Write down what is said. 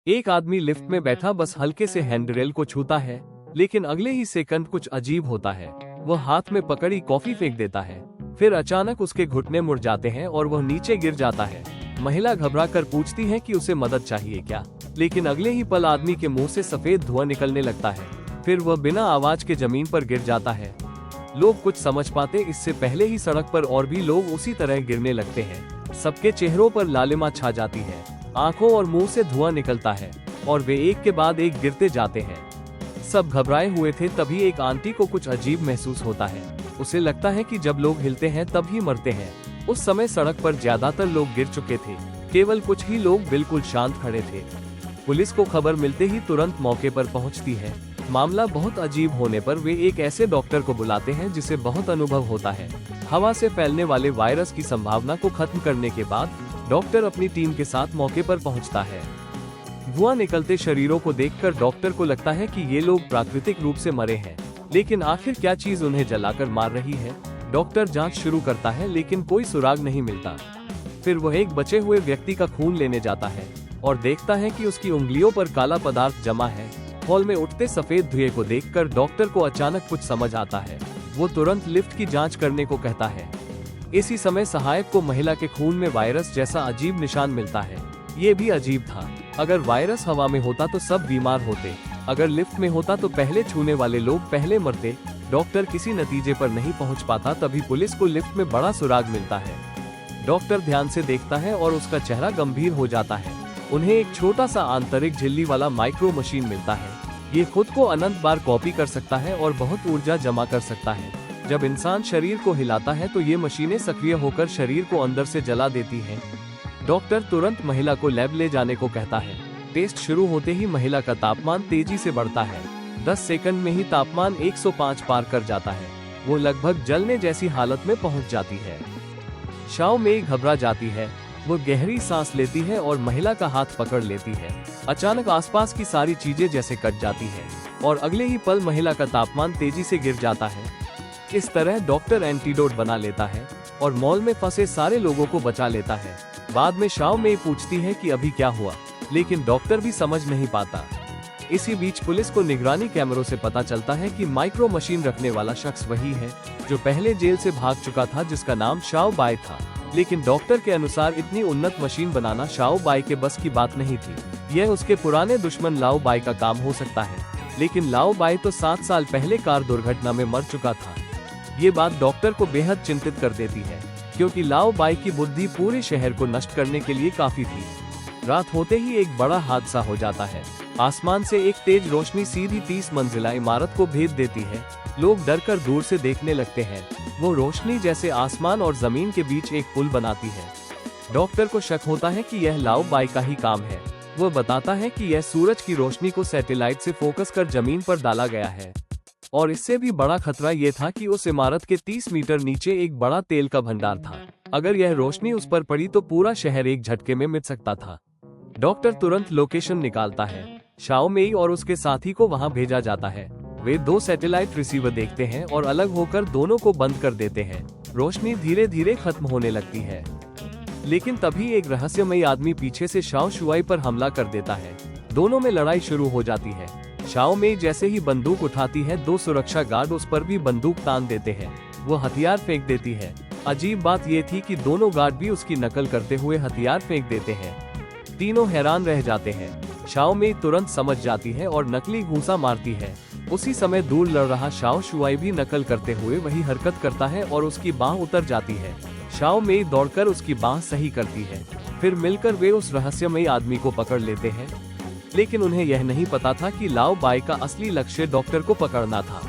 एक आदमी लिफ्ट में बैठा बस हल्के से हैंडरेल को छूता है, लेकिन अगले ही सेकंड कुछ अजीब होता है। वह हाथ में पकड़ी कॉफी फेंक देता है। फिर अचानक उसके घुटने मुड़ जाते हैं और वह नीचे गिर जाता है। महिला घबरा कर पूछती है कि उसे मदद चाहिए क्या, लेकिन अगले ही पल आदमी के मुंह से सफेद धुआं निकलने लगता है। फिर वह बिना आवाज के जमीन पर गिर जाता है। लोग कुछ समझ पाते इससे पहले ही सड़क पर और भी लोग उसी तरह गिरने लगते हैं। सबके चेहरों पर लालिमा छा जाती है, आंखों और मुंह से धुआं निकलता है और वे एक के बाद एक गिरते जाते हैं। सब घबराए हुए थे। तभी एक आंटी को कुछ अजीब महसूस होता है। उसे लगता है कि जब लोग हिलते हैं तब ही मरते हैं। उस समय सड़क पर ज्यादातर लोग गिर चुके थे, केवल कुछ ही लोग बिल्कुल शांत खड़े थे। पुलिस को खबर मिलते ही तुरंत मौके पर पहुंचती है। मामला बहुत अजीब होने पर वे एक ऐसे डॉक्टर को बुलाते हैं जिसे बहुत अनुभव होता है। हवा से फैलने वाले वायरस की संभावना को खत्म करने के बाद डॉक्टर अपनी टीम के साथ मौके पर पहुंचता है। धुआं निकलते शरीरों को देखकर डॉक्टर को लगता है कि ये लोग प्राकृतिक रूप से मरे हैं, लेकिन आखिर क्या चीज उन्हें जलाकर मार रही है। डॉक्टर जांच शुरू करता है, लेकिन कोई सुराग नहीं मिलता। फिर वह एक बचे हुए व्यक्ति का खून लेने जाता है और देखता है कि उसकी उंगलियों पर काला पदार्थ जमा है। हॉल में उठते सफेद धुएं को देखकर डॉक्टर को अचानक कुछ समझ आता है। वो तुरंत लिफ्ट की जांच करने को कहता है। इसी समय सहायक को महिला के खून में वायरस जैसा अजीब निशान मिलता है। ये भी अजीब था। अगर वायरस हवा में होता तो सब बीमार होते, अगर लिफ्ट में होता तो पहले छूने वाले लोग पहले मरते। डॉक्टर किसी नतीजे पर नहीं पहुंच पाता। तभी पुलिस को लिफ्ट में बड़ा सुराग मिलता है। डॉक्टर ध्यान से देखता है और उसका चेहरा गंभीर हो जाता है। उन्हें एक छोटा सा आंतरिक झिल्ली वाला माइक्रो मशीन मिलता है। ये खुद को अनंत बार कॉपी कर सकता है और बहुत ऊर्जा जमा कर सकता है। जब इंसान शरीर को हिलाता है तो ये मशीनें सक्रिय होकर शरीर को अंदर से जला देती हैं। डॉक्टर तुरंत महिला को लैब ले जाने को कहता है। टेस्ट शुरू होते ही महिला का तापमान तेजी से बढ़ता है। 10 सेकंड में ही तापमान 105 पार कर जाता है। वो लगभग जलने जैसी हालत में पहुंच जाती है। शाओ मेई घबरा जाती है। वो गहरी सांस लेती है और महिला का हाथ पकड़ लेती है। अचानक आसपास की सारी चीजें जैसे कट जाती हैं और अगले ही पल महिला का तापमान तेजी से गिर जाता है। इस तरह डॉक्टर एंटीडोट बना लेता है और मॉल में फंसे सारे लोगों को बचा लेता है। बाद में शाओ मेई पूछती है कि अभी क्या हुआ, लेकिन डॉक्टर भी समझ नहीं पाता। इसी बीच पुलिस को निगरानी कैमरों से पता चलता है कि माइक्रो मशीन रखने वाला शख्स वही है जो पहले जेल से भाग चुका था, जिसका नाम शाओ बाई था। लेकिन डॉक्टर के अनुसार इतनी उन्नत मशीन बनाना शाओ बाई के बस की बात नहीं थी। यह उसके पुराने दुश्मन लाओ बाई का काम हो सकता है। लेकिन लाओ बाई तो 7 साल पहले कार दुर्घटना में मर चुका था। ये बात डॉक्टर को बेहद चिंतित कर देती है, क्योंकि लाओ बाई की बुद्धि पूरे शहर को नष्ट करने के लिए काफी थी। रात होते ही एक बड़ा हादसा हो जाता है। आसमान से एक तेज रोशनी सीधी 30 मंजिला इमारत को भेद देती है। लोग डरकर दूर से देखने लगते हैं। वो रोशनी जैसे आसमान और जमीन के बीच एक पुल बनाती है। डॉक्टर को शक होता है कि यह लाओ बाई का ही काम है। वो बताता है कि यह सूरज की रोशनी को सैटेलाइट से फोकस कर जमीन पर डाला गया है। और इससे भी बड़ा खतरा ये था कि उस इमारत के 30 मीटर नीचे एक बड़ा तेल का भंडार था। अगर यह रोशनी उस पर पड़ी तो पूरा शहर एक झटके में मिट सकता था। डॉक्टर तुरंत लोकेशन निकालता है। शाओ मेई और उसके साथी को वहां भेजा जाता है। वे 2 सैटेलाइट रिसीवर देखते हैं और अलग होकर दोनों को बंद कर देते हैं। रोशनी धीरे धीरे खत्म होने लगती है, लेकिन तभी एक रहस्यमयी आदमी पीछे से शाओ शुआई पर हमला कर देता है। दोनों में लड़ाई शुरू हो जाती है। शाओ मेई जैसे ही बंदूक उठाती है, 2 सुरक्षा गार्ड उस पर भी बंदूक तान देते हैं। वो हथियार फेंक देती है। अजीब बात ये थी कि दोनों गार्ड भी उसकी नकल करते हुए हथियार फेंक देते हैं। तीनों हैरान रह जाते हैं। शाओ मेई तुरंत समझ जाती है और नकली घूंसा मारती है। उसी समय दूर लड़ रहा शाओ शुआई भी नकल करते हुए वही हरकत करता है और उसकी बांह उतर जाती है। शाओ मेई दौड़कर उसकी बांह सही करती है। फिर मिलकर वे उस रहस्यमयी आदमी को पकड़ लेते हैं, लेकिन उन्हें यह नहीं पता था कि लाओ बाई का असली लक्ष्य डॉक्टर को पकड़ना था।